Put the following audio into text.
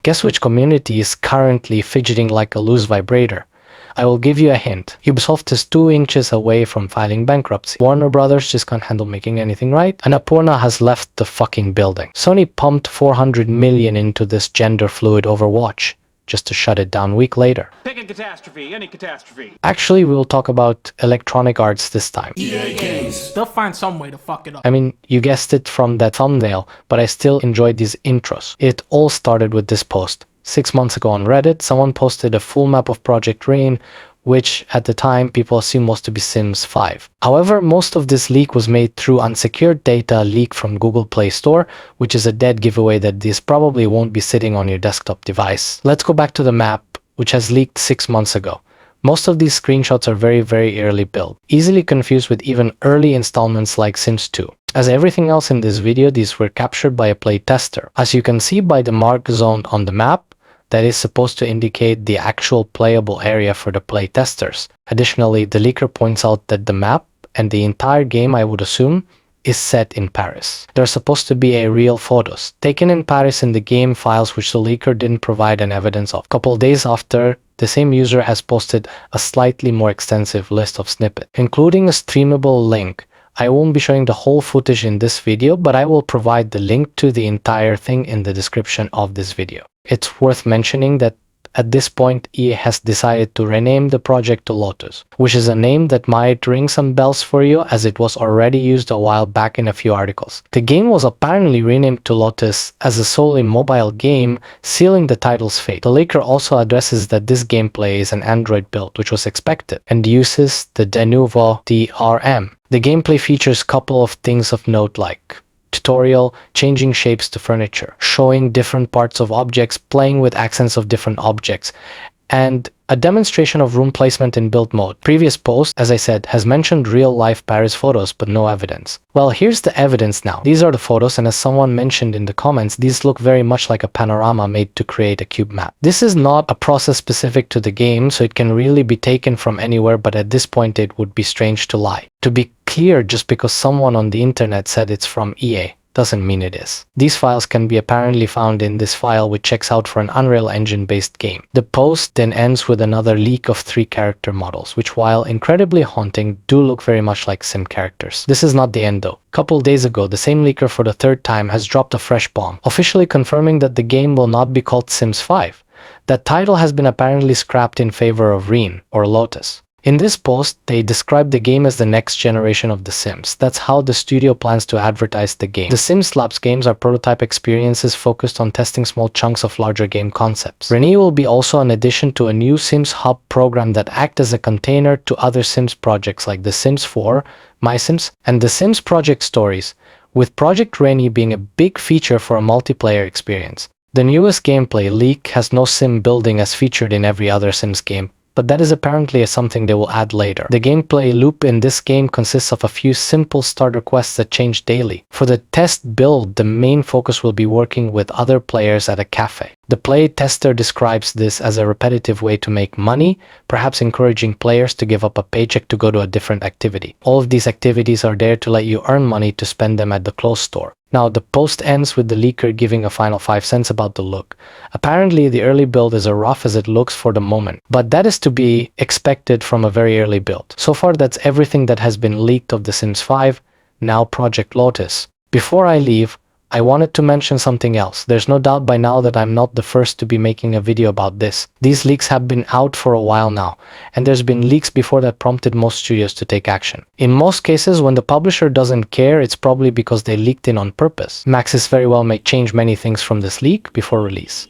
Guess which community is currently fidgeting like a loose vibrator? I will give you a hint. Ubisoft is 2 inches away from filing bankruptcy. Warner Brothers just can't handle making anything right. And Annapurna has left the fucking building. Sony pumped 400 million into this gender fluid Overwatch, just to shut it down a week later. Pick a catastrophe, any catastrophe. Actually, we'll talk about Electronic Arts this time. EA games. They'll find some way to fuck it up. I mean, you guessed it from that thumbnail, but I still enjoyed these intros. It all started with this post. 6 months ago on Reddit, someone posted a full map of Project Rene, which at the time people assumed was to be Sims 5. However, most of this leak was made through unsecured data leaked from Google Play Store, which is a dead giveaway that this probably won't be sitting on your desktop device. Let's go back to the map, which has leaked 6 months ago. Most of these screenshots are very early built, easily confused with even early installments like Sims 2. As everything else in this video, these were captured by a playtester. As you can see by the mark zoned on the map, that is supposed to indicate the actual playable area for the playtesters. Additionally, the leaker points out that the map and the entire game, I would assume, is set in Paris. There are supposed to be real photos taken in Paris in the game files, which the leaker didn't provide an evidence of. A couple days after, the same user has posted a slightly more extensive list of snippets, including a streamable link. I won't be showing the whole footage in this video, but I will provide the link to the entire thing in the description of this video. It's worth mentioning that at this point, EA has decided to rename the project to Lotus, which is a name that might ring some bells for you, as it was already used a while back in a few articles. The game was apparently renamed to Lotus as a solely mobile game, sealing the title's fate. The leaker also addresses that this gameplay is an Android build, which was expected, and uses the de nouveau DRM. The gameplay features a couple of things of note, like tutorial, changing shapes to furniture, showing different parts of objects, playing with accents of different objects, and a demonstration of room placement in build mode. Previous post, as I said, has mentioned real-life Paris photos, but no evidence. Well, here's the evidence now. These are the photos, and as someone mentioned in the comments, these look very much like a panorama made to create a cube map. This is not a process specific to the game, so it can really be taken from anywhere, but at this point it would be strange to lie. To be clear, just because someone on the internet said it's from EA doesn't mean it is. These files can be apparently found in this file, which checks out for an Unreal Engine based game. The post then ends with another leak of 3 character models, which while incredibly haunting, do look very much like sim characters. This is not the end though. Couple days ago, the same leaker for the 3rd time has dropped a fresh bomb, officially confirming that the game will not be called Sims 5. That title has been apparently scrapped in favor of Rene, or Lotus. In this post, they describe the game as the next generation of The Sims. That's how the studio plans to advertise the game. The Sims Labs games are prototype experiences focused on testing small chunks of larger game concepts. Rene will be also an addition to a new Sims Hub program that acts as a container to other Sims projects like The Sims 4, My Sims, and The Sims Project Stories, with Project Rene being a big feature for a multiplayer experience. The newest gameplay leak has no sim building as featured in every other Sims game, but that is apparently something they will add later. The gameplay loop in this game consists of a few simple starter quests that change daily. For the test build, the main focus will be working with other players at a cafe. The play tester describes this as a repetitive way to make money, perhaps encouraging players to give up a paycheck to go to a different activity. All of these activities are there to let you earn money to spend them at the clothes store. Now, the post ends with the leaker giving a final 5 cents about the look. Apparently, the early build is as rough as it looks for the moment, but that is to be expected from a very early build. So far, that's everything that has been leaked of The Sims 5, now Project Lotus. Before I leave, I wanted to mention something else. There's no doubt by now that I'm not the first to be making a video about this. These leaks have been out for a while now, and there's been leaks before that prompted most studios to take action. In most cases, when the publisher doesn't care, it's probably because they leaked in on purpose. Maxis very well may change many things from this leak before release.